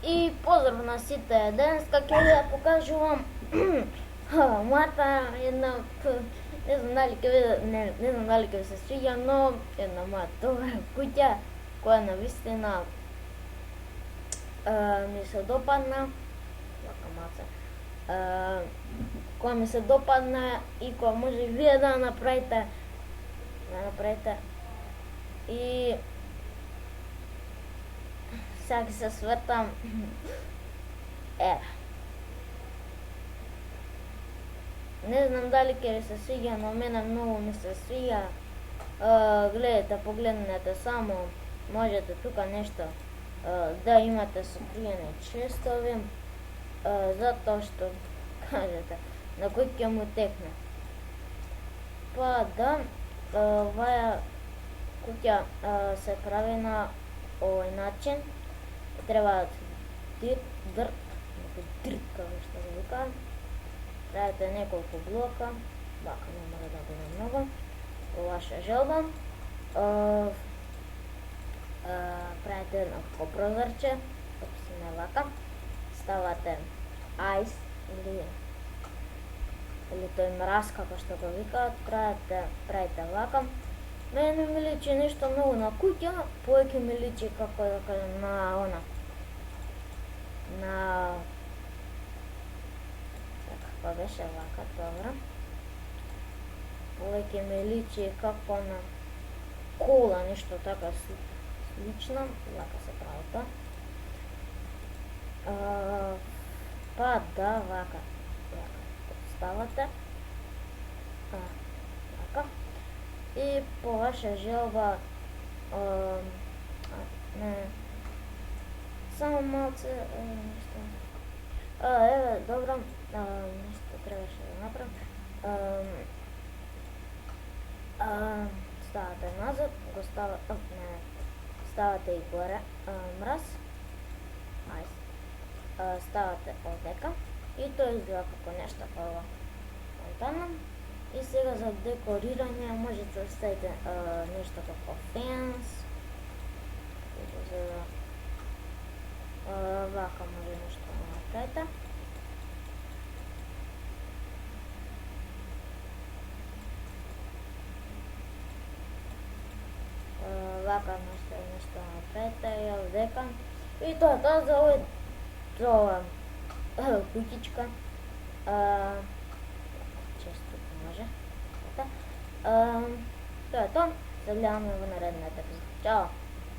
И поздрав на сите. Денеска ќе ви ја покажувам мојата една, не знам дали ќе ви се свиѓа, но една моја добра куќа која навистина ми се допадна. Вака маца. Која ми се допадна и која може и вие да направите. И сега ќе се свртам. Не знам дали ќе ви се свиѓа, но мене многу ми се свиѓа. Гледайте, погледнете само, можете тука нешто да имате сокриени честови, затоа што кажете на кој ќе му текне. Па да, оваа куќа се прави на овој начин. Требаат дрт, како што го викаат. Правите неколку блока, вака не мора да биде многу, по ваша желба. Правите едно како прозорче, не вака. Ставате айс или тој мраз, како што го викаат, правите вака. Мене ми личи нешто многу на куќа, повеќе ми личи како да кажем каква беше вака, добра. Повеќе ми личи како на кола, нешто така слично, вака се прави тоа. Па да, вака ставате. Вака. И по ваша желба, само малце нешто. Еве, добро, нешто требаше да направам. Ставате назад, го ставате и горе мраз, ставате овдека и тоа изгледа како нешто како фонтана. И сега за декорирање можете да ставите нешто како фенс, вака може нешто да направите. Вака нешто да направите и овдека. И тоа за ова куќичка. Често може. Тоа е тоа. Се гледаме во наредната епизода. Чао!